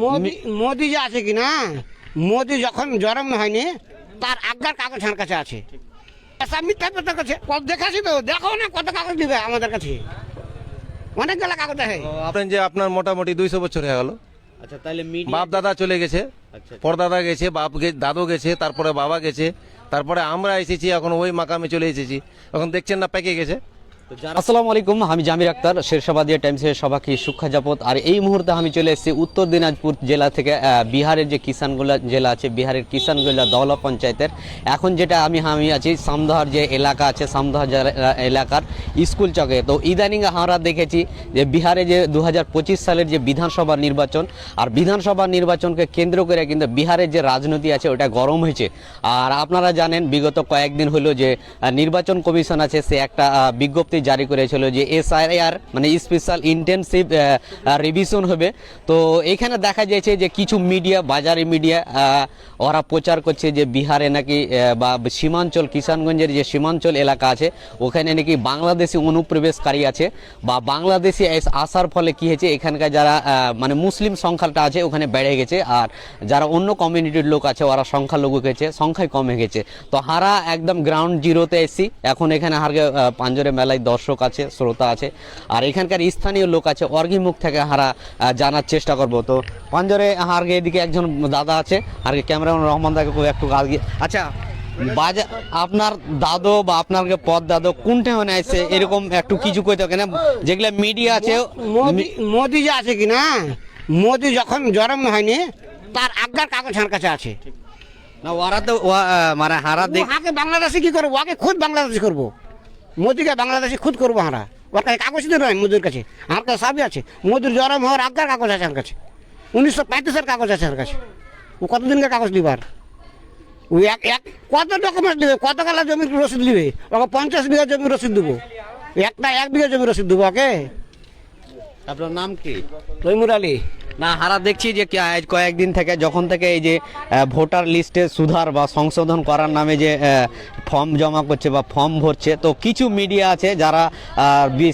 মোদি মোদি যে আছে কি না, মোদি যখন জন্ম হয়নি তার আজ্ঞার কাগজ আমার কাছে আছে। সব মিথ্যা কথা কাছে দেখাছি তো, দেখো না কত কাগজ দিবে আমাদের কাছে, অনেকগুলো কাগজ আছে। আপনি যে আপনার মোটামুটি 200 বছর হয়ে গেল। আচ্ছা, তাহলে বাপ দাদা চলে গেছে, আচ্ছা। পরদাদা গেছে, দাদু গেছে, তারপরে বাবা গেছে, তারপরে আমরা এসেছি, এখন ওই মাকামে চলে এসেছি। এখন দেখছেন না পেকে গেছে। আসসালামু আলাইকুম, আমি জামির আক্তার, শেরশাবাদিয়া টাইমসের সবাইকে শুভেচ্ছা জাপত। আর এই মুহূর্তে আমি চলে এসেছি উত্তর দিনাজপুর জেলা থেকে, বিহারের যে কিষানগোলা জেলা আছে, বিহারের কিষানগোলা দৌলা পঞ্চায়েতের। এখন যেটা আমি আছি সামদহার যে এলাকা আছে, সামদহার এলাকার স্কুল চকে। তো ইদানিং আমরা দেখেছি যে বিহারে যে 2025 সালের যে বিধানসভা নির্বাচন, আর বিধানসভা নির্বাচনকে কেন্দ্র করে কিন্তু বিহারের যে রাজনীতি আছে ওটা গরম হয়েছে। আর আপনারা জানেন বিগত কয়েকদিন হলো যে নির্বাচন কমিশন আছে, সে একটা বিজ্ঞপ্তি জারি করেছিল যে SIR মানে স্পেশাল ইন্টেনসিভ রিভিশন হবে। তো এখানে দেখা যাচ্ছে যে কিছু মিডিয়া, বাজারি মিডিয়া, ওরা প্রচার করছে যে বিহারে নাকি বা সীমাঞ্চল, কিষানগঞ্জের যে সীমাঞ্চল এলাকা আছে ওখানে নাকি বাংলাদেশি অনুপ্রবেশকারী আছে, বা বাংলাদেশি আসার ফলে কি হয়েছে, এখানকার যারা মানে মুসলিম সংখ্যাটা আছে ওখানে বেড়ে গেছে, আর যারা অন্য কমিউনিটির লোক আছে ওরা সংখ্যালঘু গেছে, সংখ্যায় কমে গেছে। তো হারা একদম গ্রাউন্ড জিরোতে এসছি। এখন এখানে হারগে পাঞ্জরে মেলায় দর্শক আছে, শ্রোতা আছে, আর এখানকার স্থানীয় লোক আছে, অর্ঘি মুখ থেকে হারা জানার চেষ্টা করব। তো পাঞ্জরে হারগে এদিকে একজন দাদা আছে, হারগে ক্যামেরাম্যান রহমান দাকে একটু আগে। আচ্ছা, আপনার দাদু বা আপনার পদ দাদু কোনটা মানে আছে এরকম একটু কিছু কইতে কেন, যেগুলা মিডিয়া আছে। মোদি যে আছে কি না, মোদি যখন জন্ম হয়নি তার আজ্ঞার কাগজ আমার কাছে আছে। না ওরা তো মানে হারা দেখ ওকে বাংলাদেশে কি করবো, ওকে খুদ বাংলাদেশি করবো, মোদিকে বাংলাদেশি খুদ করবো হারা। ওর কাছে কাগজ তো নয় মোদির কাছে, আমার কাছে সবই আছে। মোদির জন্ম হওয়ার আজ্ঞার কাগজ আছে আমার কাছে, 1935-এর কাগজ আছে আমার কাছে। ও কতদিনকার কাগজ দিবার, ও এক কত ডকুমেন্ট দিবে, কত কালা জমির রসিদ দিবে, ওকে 50 বিঘা জমির রসিদ দেবো, 1 বিঘা জমির রসিদ দেবো ওকে। আপনার নাম কি? তৈমুর আলী। না হারা দেখছি যে কয়েকদিন থেকে যখন থেকে এই যে ভোটার লিস্টে সুধার বা সংশোধন করার নামে যে ফর্ম জমা করছে বা ফর্ম ভরছে, তো কিছু মিডিয়া আছে যারা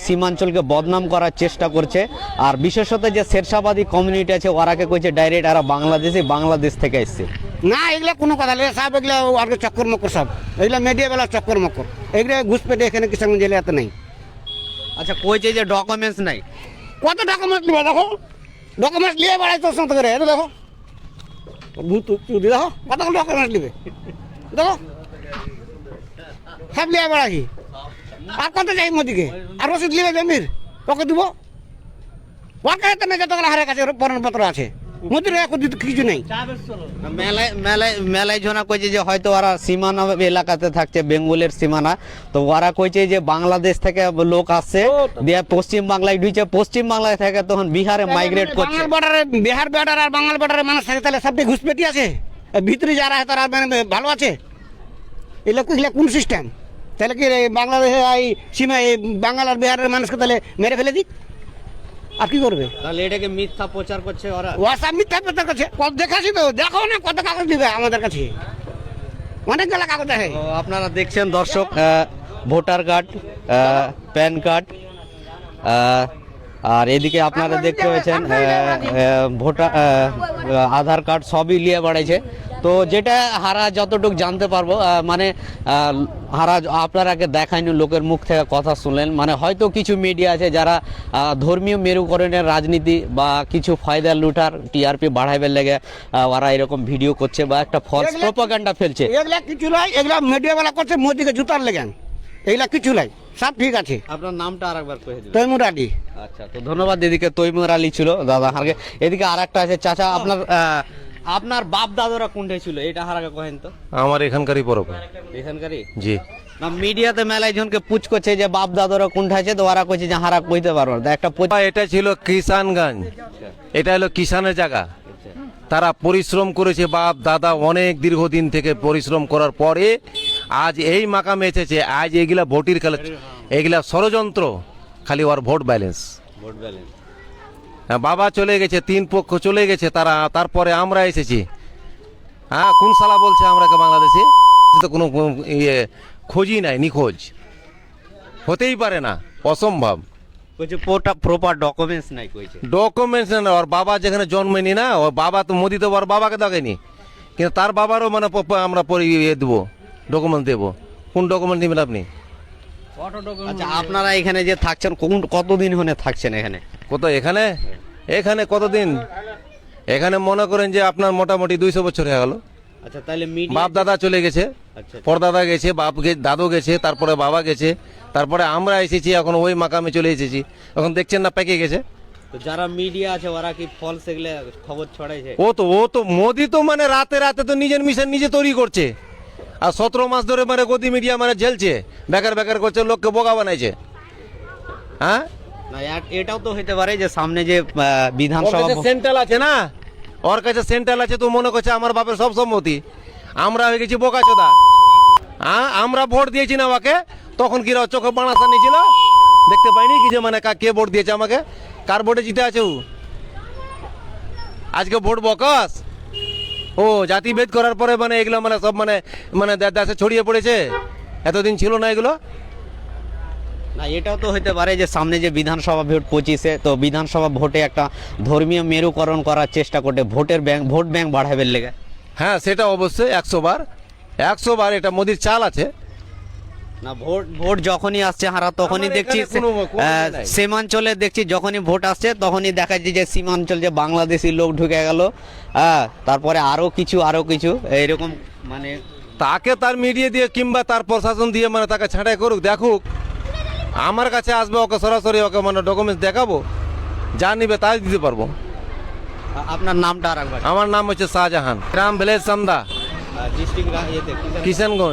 সীমাঞ্চলকে বদনাম করার চেষ্টা করছে। আর বিশেষত যে শেরশাবাদী কমিউনিটি আছে ওরাকে কইছে ডাইরেক্ট এরা বাংলাদেশ থেকে এসছে। না এগুলো কোনো কথা নেই সব, এগুলো আর চক্কর মক্কর সব, এগুলো মিডিয়া বেলা চক্কর মক্কর, এগুলো ঘুষপেটে এখানে কিষানগঞ্জ জেলে এত নেই। আচ্ছা, কইছে যে ডকুমেন্টস নাই। কত ডকুমেন্টস নেবে দেখো, ডকুমেন্টস নিয়ে বেড়াই তোর সাথে করে, এটা দেখো দেখো কতগুলো ডকুমেন্টস নেবে, দেখো সব নিয়ে বেড়াই। আর কত যাই মোদিকে, আর রসিদ নেবে জমির, ওকে দিব ওকে তো নেই, যতগুলো হারের কাছে প্রমাণপত্র আছে, মোদির এখন কিছু নেই। মেলায় জনা কইছে যে হয়তো ওরা সীমানা এলাকাতে থাকছে, বেঙ্গলের সীমানা, তো ওরা কইছে যে বাংলাদেশ থেকে লোক আসছে, দিয়ে পশ্চিম বাংলায় ঢুকছে, পশ্চিম বাংলায় থেকে তখন বিহারে মাইগ্রেট করছে। বিহার বর্ডারে আর বাঙাল বর্ডারে মানুষ থাকে, তাহলে সবটাই ঘুষপেটি আছে, ভিতরে যারা আছে তারা মানে ভালো আছে। এগুলো কোন সিস্টেম? তাহলে কি বাংলাদেশে এই সীমা এই বাঙাল আর বিহারের মানুষকে তাহলে মেরে ফেলে দিক, আর কি করবে? তাহলে এটাকে মিথ্যা প্রচার করছে ওরা, ওয়াসা মিথ্যা প্রচার করছে। দেখাছি তো, দেখো না কত কাগজ দিবে আমাদের কাছে, অনেকগুলো কাগজ আছে। আপনারা দেখছেন দর্শক, ভোটার কার্ড, প্যান কার্ড, আর এদিকে আপনারা দেখতে পাচ্ছেন ভোটার আধার কার্ড সবই নিয়ে বাড়াইছে। তো যেটা হারা যতটুকু জানতে পারবো, মানে হারা আপনারাকে দেখায়নি, লোকের মুখ থেকে কথা শুনলেন। মানে হয়তো কিছু মিডিয়া আছে যারা ধর্মীয় মেরুকরণের রাজনীতি বা কিছু ফায়দা লুটার TRP বাড়াইবার লেগে ওরা এরকম ভিডিও করছে বা একটা ফলস প্রপাগান্ডা ফেলছে। এগুলা কিছু নয়, এগুলা মিডিয়াওয়ালা করছে মোদিকে জুতার লেগেন, এগুলা কিছু নাই, সব ঠিক আছে। আপনার নামটা আরেকবার কয়ে দিন। তৈমুর আলী। আচ্ছা, তো ধন্যবাদ। এদিকে তৈমুর আলী ছিল দাদা হারগে, এদিকে আর একটা আছে চাচা। আপনার বাপ দাদারা কোনটাই ছিল এটা হারাকে কহেন তো? আমার এখানকারই পরব, এখানকারই। জি না মিডিয়াতে মেলায় জনকে পুছ করছে যে বাপ দাদারা কোনটা আছে, তো ওরা কইছে যে হারা কইতে পারবো না। একটা এটা ছিল কিষানগঞ্জ, এটা হলো কিষানের জায়গা। তারা পরিশ্রম করেছে, বাপ দাদা অনেক দীর্ঘদিন থেকে পরিশ্রম করার পরে আজ এই মাকামে এসেছে। আজ এগুলা ভোটের খেলা, এগুলা ষড়যন্ত্র, খালি ওর ভোট ব্যালেন্স। বাবা চলে গেছে, 3 পক্ষ চলে গেছে, তারপরে আমরা এসেছি। হ্যাঁ, কোন সালা বলছে আমরাকে বাংলাদেশে? তো কোনো খোঁজই নাই, নিখোঁজ হতেই পারে না, অসম্ভব। কইছে প্রপার ডকুমেন্টস নাই কইছে। ডকুমেন্টস না, ওর বাবা যেখানে জন্মেনি না, ওর বাবা তো মোদি তো ওর বাবাকে দেখেনি, কিন্তু তার বাবারও মানে আমরা দেবো, ডকুমেন্ট দেবো। কোন ডকুমেন্ট নেবেন আপনি? আচ্ছা, আপনারা এখানে যে থাকছেন কতদিন হনে থাকছেন এখানে? কোথায় এখানে? এখানে কতদিন? এখানে মনে করেন যে আপনার মোটামুটি 200 বছর হয়ে গেল। আচ্ছা, তাহলে মিডিয়া বাপ দাদা চলে গেছে, আচ্ছা, পরদাদা গেছে, দাদু গেছে, তারপরে বাবা গেছে, তারপরে আমরা এসেছি, এখন ওই মাকামে চলে এসেছি। এখন দেখছেন না পেকে গেছে। তো যারা মিডিয়া আছে ওরা কি ফলস এগুলো খবর ছড়াইছে? ও তো মোদি তো মানে রাতে রাতে তো নিজের মিশন নিজে তৈরি করছে, আর 17 মাস ধরে মানে গদি মিডিয়া মানে ঝেলছে, বেকার করছে, লোককে বোকা বানাইছে। হ্যাঁ, না এটাও তো হতে পারে যে সামনে যে বিধানসভা সেন্ট্রাল আছে না, ওর কাছে সেন্ট্রাল আছে, তো মনে করছে আমার বাপের সব সম্মতি, আমরা হয়ে গেছি বোকা চোদা। হ্যাঁ, আমরা ভোট দিয়েছি না ওকে, তখন কি চোখে বানাসা নিয়েছিল, দেখতে পাইনি কি যে মানে কে ভোট দিয়েছে আমাকে, কার ভোটে জিতে আছে ও? আজকে ভোট বকস ও জাতিভেদ করার পরে মানে এগুলো মানে সব মানে দেশে ছড়িয়ে পড়েছে, এতদিন ছিল না এগুলো। না এটাও তো হতে পারে যে সামনে যে বিধানসভা ভোট 25-এ, তো বিধানসভা ভোটে একটা ধর্মীয় মেরুকরণ করার চেষ্টা করতে, ভোট ব্যাংক বাড়াবের লেগে। হ্যাঁ, সেটা অবশ্যই 100 বার এটা মোদির চাল আছে। না ভোট যখনই আসছে হারা তখনই আমার দেখছি এখানে কোনো নাই। সীমাঞ্চলে দেখছি যখনই ভোট আসছে তখনই দেখা যায় যে সীমাঞ্চল যে বাংলাদেশি লোক ঢুকে গেল, তারপরে আরো কিছু এইরকম মানে তাকে তার মিডিয়া দিয়ে কিংবা তার প্রশাসন দিয়ে মানে তাকে ছাঁটাই করুক, দেখুক। আমার কাছে আসবে, ওকে সরাসরি ওকে মানে ডকুমেন্টস দেখাবো, যা নিবে তাই দিতে পারবো। আপনার নামটা আর একবার। আমার নাম হচ্ছে শাহজাহান, গ্রাম ভিলেজ সামদা, ডিস্ট্রিক্ট কিষানগঞ্জ।